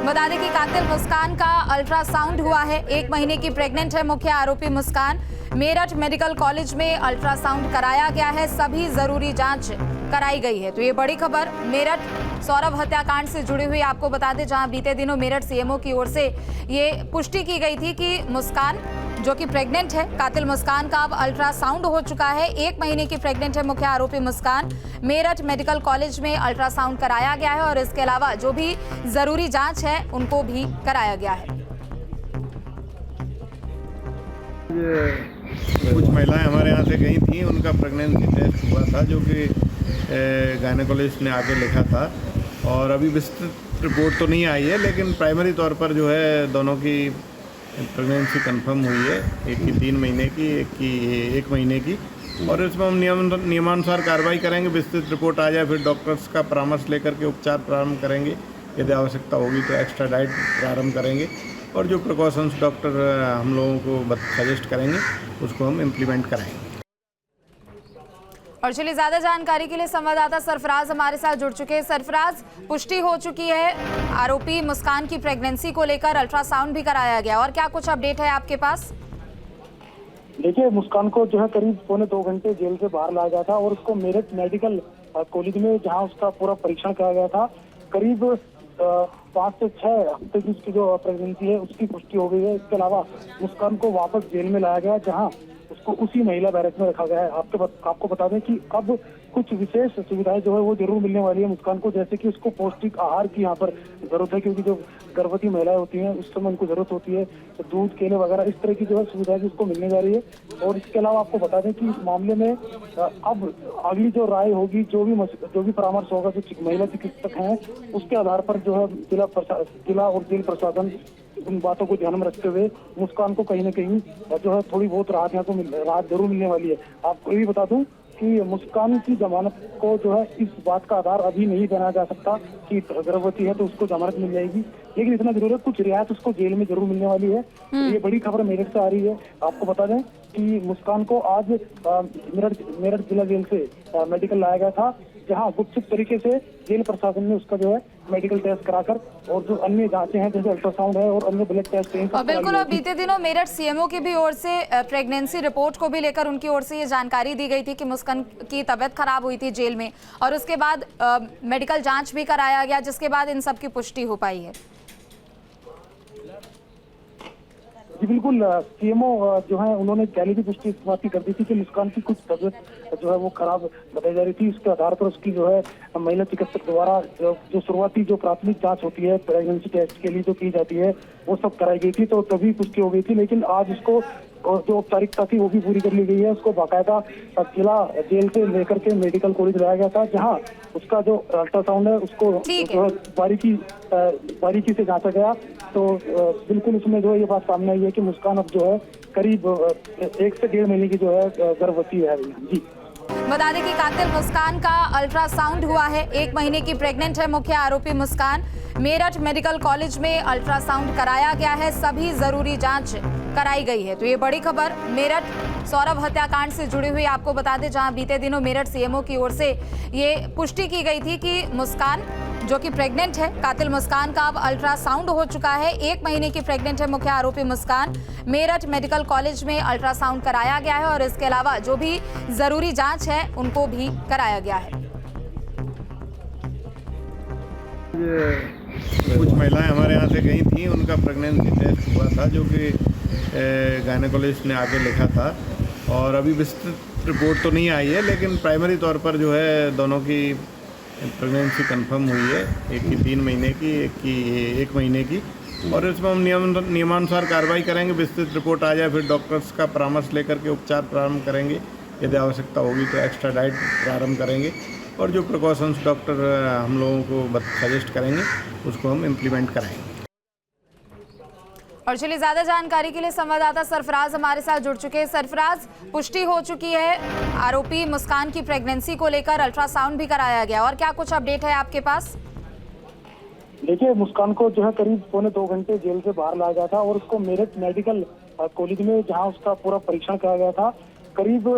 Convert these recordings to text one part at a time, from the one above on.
बता दें कि कातिल मुस्कान का अल्ट्रासाउंड हुआ है। 1 महीने की प्रेग्नेंट है मुख्य आरोपी मुस्कान। मेरठ मेडिकल कॉलेज में अल्ट्रासाउंड कराया गया है, सभी जरूरी जांच कराई गई है। तो ये बड़ी खबर मेरठ सौरभ हत्याकांड से जुड़ी हुई आपको बता दें, जहां बीते दिनों मेरठ सीएमओ की ओर से ये पुष्टि की गई थी कि मुस्कान जो कि प्रेग्नेंट है, कातिल मुस्कान का अब अल्ट्रासाउंड हो चुका है। 1 महीने की प्रेग्नेंट है मुख्य आरोपी मुस्कान। मेरठ मेडिकल कॉलेज में अल्ट्रासाउंड कराया गया है और इसके अलावा जो भी जरूरी जांच है उनको भी कराया गया है। कुछ महिलाएं हमारे यहाँ से गई थी, उनका प्रेगनेंसी टेस्ट हुआ था जो कि गायनेकोलॉजिस्ट ने आगे लिखा था और अभी विस्तृत रिपोर्ट तो नहीं आई है, लेकिन प्राइमरी तौर पर जो है दोनों की प्रेगनेंसी कंफर्म हुई है। एक की 3 महीने की, एक की 1 महीने की। और इसमें हम नियमानुसार कार्रवाई करेंगे। विस्तृत रिपोर्ट आ जाए फिर डॉक्टर्स का परामर्श लेकर के उपचार प्रारंभ करेंगे। यदि आवश्यकता होगी तो एक्स्ट्रा डाइट प्रारंभ करेंगे और जो प्रिकॉशंस डॉक्टर हम लोगों को सजेस्ट करेंगे उसको हम इम्प्लीमेंट कराएंगे। और चलिए ज्यादा जानकारी के लिए संवाददाता सरफराज हमारे साथ जुड़ चुके हैं। सरफराज, पुष्टि हो चुकी है आरोपी मुस्कान की प्रेगनेंसी को लेकर, अल्ट्रासाउंड भी कराया गया और क्या कुछ अपडेट है आपके पास? देखिए, मुस्कान को जो है करीब 2.25 घंटे जेल से बाहर लाया गया था और उसको मेरठ मेडिकल कॉलेज में, जहां उसका पूरा परीक्षण किया गया था, करीब 5 से 6 हफ्ते की उसकी जो प्रेगनेंसी है उसकी पुष्टि हो गई है। इसके अलावा मुस्कान को वापस जेल में लाया गया, जहां उसको उसी महिला बैरक में रखा गया है। आपको बता दें कि अब कुछ विशेष सुविधाएं जो है वो जरूर मिलने वाली है मुस्कान को, जैसे कि उसको पौष्टिक आहार की यहाँ पर जरूरत है, क्योंकि जो गर्भवती महिलाएं होती हैं उस समय उनको जरूरत होती है, तो दूध, केले वगैरह इस तरह की जो है सुविधाएं उसको मिलने जा रही है। और इसके अलावा आपको बता दें कि इस मामले में अब अगली जो राय होगी, जो भी परामर्श होगा, जो महिला चिकित्सक हैं उसके आधार पर जो है जिला और जेल प्रशासन उन बातों को ध्यान में रखते हुए मुस्कान को कहीं न कहीं जो है थोड़ी बहुत राहत यहाँ को राहत जरूर मिलने वाली है। आपको ये भी बता दूं कि मुस्कान की जमानत को जो है इस बात का आधार अभी नहीं बनाया जा सकता कि गर्भवती है तो उसको जमानत मिल जाएगी, लेकिन इतना जरूर है कुछ रियायत उसको जेल में जरूर मिलने वाली है। ये बड़ी खबर मेरठ से आ रही है। आपको बता दें कि मुस्कान को आज मेरठ जिला जेल से मेडिकल लाया गया था, जहां गुपचुप तरीके से जेल प्रशासन ने उसका जो है मेडिकल टेस्ट कराकर और जो अन्य जांचें हैं जैसे अल्ट्रासाउंड है और अन्य ब्लड टेस्ट हैं। और बिल्कुल, और बीते दिनों मेरठ सीएमओ की भी ओर से प्रेगनेंसी रिपोर्ट को भी लेकर उनकी ओर से ये जानकारी दी गई थी कि मुस्कान की तबीयत खराब हुई थी जेल में, और उसके बाद मेडिकल जांच भी कराया गया, जिसके बाद इन सब की पुष्टि हो पाई है। जी बिल्कुल, सीएमओ जो है उन्होंने पहले भी पुष्टि इस बात की कर दी थी कि मुस्कान की कुछ तबीयत जो है वो खराब बताई जा रही थी। इसके आधार पर उसकी जो है महिला चिकित्सक द्वारा जो शुरुआती जो प्राथमिक जांच होती है प्रेगनेंसी टेस्ट के लिए जो की जाती है वो सब कराई गई थी, तो तभी पुष्टि हो गई थी। लेकिन आज उसको जो औपचारिकता थी वो भी पूरी कर ली गई है। उसको बाकायदा जिला जेल से लेकर के मेडिकल कॉलेज लाया गया था, जहां उसका जो अल्ट्रासाउंड है उसको जो बारीकी से जांचा गया। तो बिल्कुल उसमें जो है ये बात सामने आई है कि मुस्कान अब जो है करीब 1 से 1.5 महीने की जो है गर्भवती है। जी बता दें कि कातिल मुस्कान का अल्ट्रासाउंड हुआ है। 1 महीने की प्रेग्नेंट है मुख्य आरोपी मुस्कान। मेरठ मेडिकल कॉलेज में अल्ट्रासाउंड कराया गया है, सभी जरूरी जांच कराई गई है। तो ये बड़ी खबर मेरठ सौरभ हत्याकांड से जुड़ी हुई आपको बता दें, जहां बीते दिनों मेरठ सीएमओ की ओर से ये पुष्टि की गई थी कि मुस्कान जो कि प्रेग्नेंट है, कातिल मुस्कान का अब अल्ट्रासाउंड हो चुका है। 1 महीने की प्रेग्नेंट है मुख्य आरोपी मुस्कान। मेरठ मेडिकल कॉलेज में अल्ट्रासाउंड कराया गया है और इसके अलावा जो भी जरूरी जांच है उनको भी कराया गया है। कुछ महिलाएं हमारे यहाँ से गई थी, उनका प्रेगनेंसी टेस्ट हुआ था जो कि गायनेकोलॉजिस्ट ने आगे लिखा था और अभी विस्तृत रिपोर्ट तो नहीं आई है, लेकिन प्राइमरी तौर पर जो है दोनों की प्रेगनेंसी कंफर्म हुई है। एक की 3 महीने की, एक की 1 महीने की। और इसमें हम नियमानुसार कार्रवाई करेंगे। विस्तृत रिपोर्ट आ जाए फिर डॉक्टर्स का परामर्श लेकर के उपचार प्रारंभ करेंगे। यदि आवश्यकता होगी तो एक्स्ट्रा डाइट प्रारंभ करेंगे और जो प्रिकॉशंस डॉक्टर हम लोगों को सजेस्ट करेंगे उसको हम इम्प्लीमेंट कराएंगे। और चलिए ज्यादा जानकारी के लिए संवाददाता सरफराज हमारे साथ जुड़ चुके हैं। सरफराज, पुष्टि हो चुकी है आरोपी मुस्कान की प्रेगनेंसी को लेकर, अल्ट्रासाउंड भी कराया गया और क्या कुछ अपडेट है आपके पास? देखिए, मुस्कान को जो है करीब 2.25 घंटे जेल से बाहर लाया गया था और उसको मेरठ मेडिकल कॉलेज में, जहां उसका पूरा परीक्षण किया गया था, करीब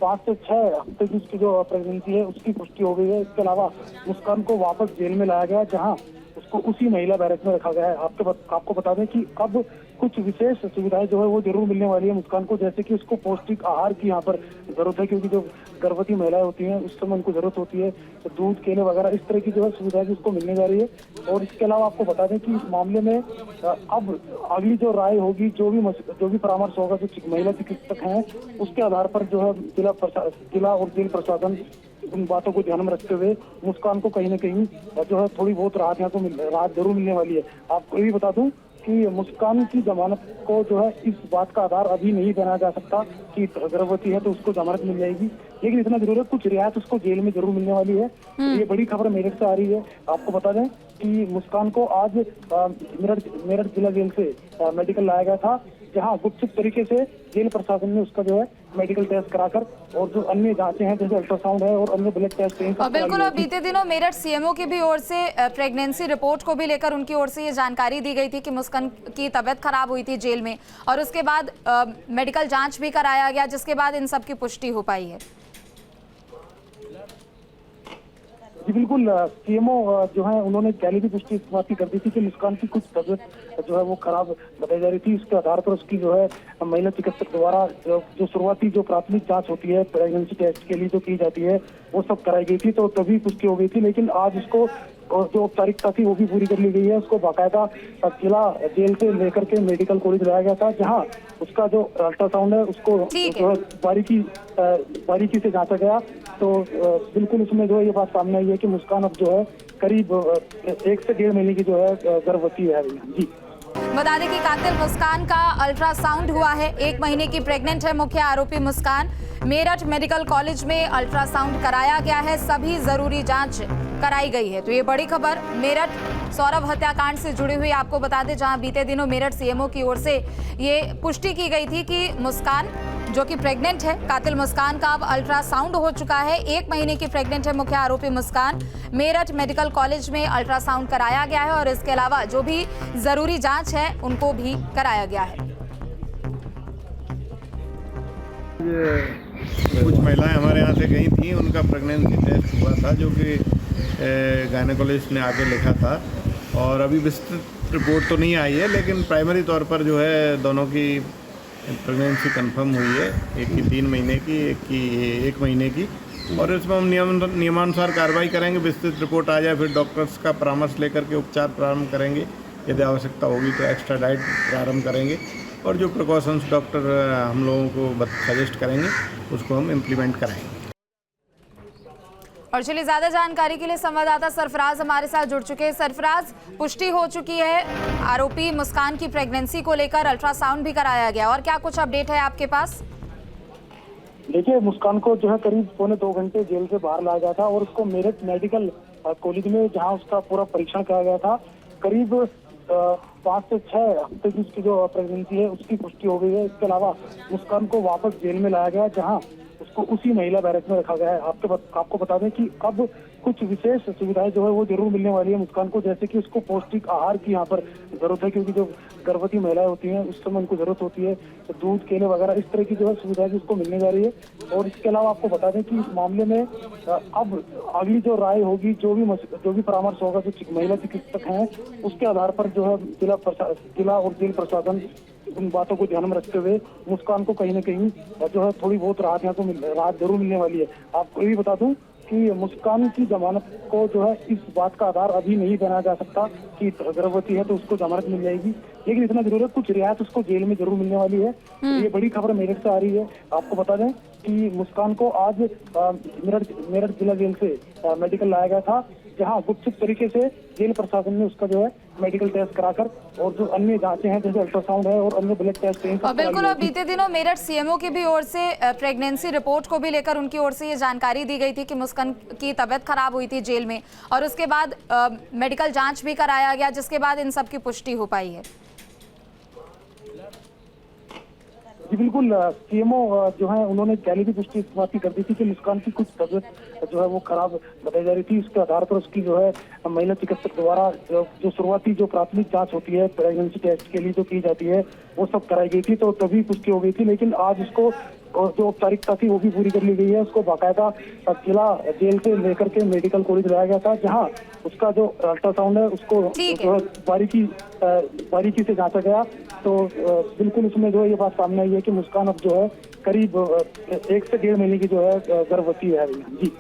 5 से 6 हफ्ते की उसकी जो प्रेगनेंसी है उसकी पुष्टि हो गई है। इसके अलावा मुस्कान को वापस जेल में लाया गया, जहां उसको उसी महिला बैरक में रखा गया है। आपको बता दें कि अब कुछ विशेष सुविधाएं जो है वो जरूर मिलने वाली है मुस्कान को, जैसे कि उसको पौष्टिक आहार की यहाँ पर जरूरत है, क्योंकि जो गर्भवती महिलाएं होती हैं उस समय उनको जरूरत होती है तो दूध, केले वगैरह इस तरह की जो है सुविधाएं भी उसको मिलने जा रही है। और इसके अलावा आपको बता दें कि इस मामले में अब अगली जो राय होगी, जो भी परामर्श होगा, जो महिला चिकित्सक हैं उसके आधार पर जो है जिला और जेल प्रशासन उन बातों को ध्यान में रखते हुए मुस्कान को कहीं न कहीं जो है थोड़ी बहुत राहत यहाँ को राहत जरूर मिलने वाली है। आपको ये भी बता दूं कि मुस्कान की जमानत को जो है इस बात का आधार अभी नहीं बनाया जा सकता कि गर्भवती है तो उसको जमानत मिल जाएगी, लेकिन इतना जरूर है कुछ रियायत उसको जेल में जरूर मिलने वाली है। ये बड़ी खबर मेरठ से आ रही है। आपको बता दें कि मुस्कान को आज मेरठ जिला जेल से मेडिकल लाया गया था, जहां गुपचुप तरीके से जेल प्रशासन ने उसका जो है मेडिकल टेस्ट कराकर और जो अन्य जांचें हैं जैसे अल्ट्रासाउंड है और अन्य ब्लड टेस्ट हैं। और बिल्कुल, और बीते दिनों मेरठ सीएमओ की भी ओर से प्रेगनेंसी रिपोर्ट को भी लेकर उनकी ओर से ये जानकारी दी गई थी कि मुस्कान की तबीयत खराब हुई थी जेल में, और उसके बाद मेडिकल जांच भी कराया गया, जिसके बाद इन सब की पुष्टि हो पाई है। जी बिल्कुल, सीएमओ जो है उन्होंने पहले भी पुष्टि इस बात की कर दी थी कि मुस्कान की कुछ तबीयत जो है वो खराब बताई जा रही थी। इसके आधार पर उसकी जो है महिला चिकित्सक द्वारा जो शुरुआती जो प्राथमिक जांच होती है प्रेगनेंसी टेस्ट के लिए जो की जाती है वो सब कराई गई थी, तो तभी पुष्टि हो गई थी। लेकिन आज उसको जो औपचारिकता थी वो भी पूरी कर ली गई है। उसको बाकायदा जिला जेल से लेकर के मेडिकल कॉलेज लाया गया था, जहां उसका जो अल्ट्रासाउंड है उसको जो है बारीकी से जांचा गया। तो बिल्कुल उसमें जो है ये बात सामने आई है कि मुस्कान अब जो है करीब 1 से 1.5 महीने की जो है गर्भवती है। जी बता दें कि कातिल मुस्कान का अल्ट्रासाउंड हुआ है। 1 महीने की प्रेग्नेंट है मुख्य आरोपी मुस्कान। मेरठ मेडिकल कॉलेज में अल्ट्रासाउंड कराया गया है, सभी जरूरी जांच कराई गई है। तो ये बड़ी खबर मेरठ सौरभ हत्याकांड से जुड़ी हुई आपको बता दें, जहां बीते दिनों मेरठ सीएमओ की ओर से ये पुष्टि की गई थी कि मुस्कान जो कि प्रेग्नेंट है, कातिल मुस्कान का अब अल्ट्रासाउंड हो चुका है। 1 महीने की प्रेग्नेंट है मुख्य आरोपी मुस्कान। मेरठ मेडिकल कॉलेज में अल्ट्रासाउंड कराया गया है और इसके अलावा जो भी जरूरी जांच है उनको भी कराया गया है। कुछ महिलाएं हमारे यहाँ से गई थी, उनका प्रेगनेंसी टेस्ट हुआ था जो कि गायनेकोलॉजिस्ट ने आगे लिखा था, और अभी विस्तृत रिपोर्ट तो नहीं आई है, लेकिन प्राइमरी तौर पर जो है दोनों की प्रेगनेंसी कंफर्म हुई है, एक की 3 महीने की, एक की 1 महीने की। और इसमें हम नियमानुसार कार्रवाई करेंगे। विस्तृत रिपोर्ट आ जाए फिर डॉक्टर्स का परामर्श लेकर के उपचार प्रारंभ करेंगे। यदि आवश्यकता होगी तो एक्स्ट्रा डाइट प्रारंभ करेंगे, और जो प्रिकॉशंस डॉक्टर हम लोगों को सजेस्ट करेंगे उसको हम इम्प्लीमेंट कराएंगे। और चलिए, ज्यादा जानकारी के लिए संवाददाता सरफराज हमारे साथ जुड़ चुके हैं। सरफराज, पुष्टि हो चुकी है आरोपी मुस्कान की प्रेगनेंसी को लेकर, अल्ट्रासाउंड भी कराया गया, और क्या कुछ अपडेट है आपके पास? देखिए, मुस्कान को जो है करीब 2.25 घंटे जेल से बाहर लाया गया था और उसको मेरठ मेडिकल कॉलेज में, जहां उसका पूरा परीक्षण किया गया था, करीब 5 से 6 हफ्ते की उसकी जो प्रेगनेंसी है उसकी पुष्टि हो गई है। इसके अलावा मुस्कान को वापस जेल में लाया गया, जहां उसको उसी महिला बैरक में रखा गया है। आपको बता दें कि अब कुछ विशेष सुविधाएं जो है वो जरूर मिलने वाली है मुस्कान को, जैसे कि उसको पौष्टिक आहार की यहाँ पर जरूरत है, क्योंकि जो गर्भवती महिलाएं होती हैं उस समय उनको जरूरत होती है तो दूध, केले वगैरह इस तरह की जो है सुविधाएं भी उसको मिलने जा रही है। और इसके अलावा आपको बता दें कि इस मामले में अब अगली जो राय होगी, जो भी परामर्श होगा, जो महिला चिकित्सक हैं उसके आधार पर जो है जिला और जेल प्रशासन उन बातों को ध्यान में रखते हुए मुस्कान को कहीं न कहीं जो है थोड़ी बहुत राहत यहाँ को राहत जरूर मिलने वाली है। आपको ये भी बता दूं कि मुस्कान की जमानत को जो है इस बात का आधार अभी नहीं बनाया जा सकता कि गर्भवती है तो उसको जमानत मिल जाएगी, लेकिन इतना जरूर है कुछ रियायत उसको जेल में जरूर मिलने वाली है। ये बड़ी खबर मेरठ से आ रही है। आपको बता दें कि मुस्कान को आज मेरठ जिला जेल से मेडिकल लाया गया था, जहां गुपचुप तरीके से जेल प्रशासन ने उसका जो है मेडिकल टेस्ट कराकर और जो अन्य जांचें हैं जैसे अल्ट्रासाउंड है और अन्य ब्लड टेस्ट हैं। और बिल्कुल, और बीते दिनों मेरठ सीएमओ की भी ओर से प्रेगनेंसी रिपोर्ट को भी लेकर उनकी ओर से ये जानकारी दी गई थी कि मुस्कान की तबीयत खराब हुई थी जेल में, और उसके बाद मेडिकल जांच भी कराया गया, जिसके बाद इन सब की पुष्टि हो पाई है। जी बिल्कुल, सीएमओ जो है उन्होंने पहले भी पुष्टि इस बात की कर दी थी कि मुस्कान की कुछ तबीयत जो है वो खराब बताई जा रही थी। इसके आधार पर उसकी जो है महिला चिकित्सक द्वारा जो शुरुआती जो प्राथमिक जांच होती है प्रेगनेंसी टेस्ट के लिए जो की जाती है वो सब कराई गई थी, तो तभी पुष्टि हो गई थी। लेकिन आज उसको और जो औपचारिकता थी वो भी पूरी कर ली गई है। उसको बाकायदा जिला जेल से लेकर के मेडिकल कॉलेज लाया गया था, जहां उसका जो अल्ट्रासाउंड है उसको ठीक है। जो है बारीकी से जांचा गया। तो बिल्कुल उसमें जो है ये बात सामने आई है कि मुस्कान अब जो है करीब 1 से 1.5 महीने की जो है गर्भवती है। जी।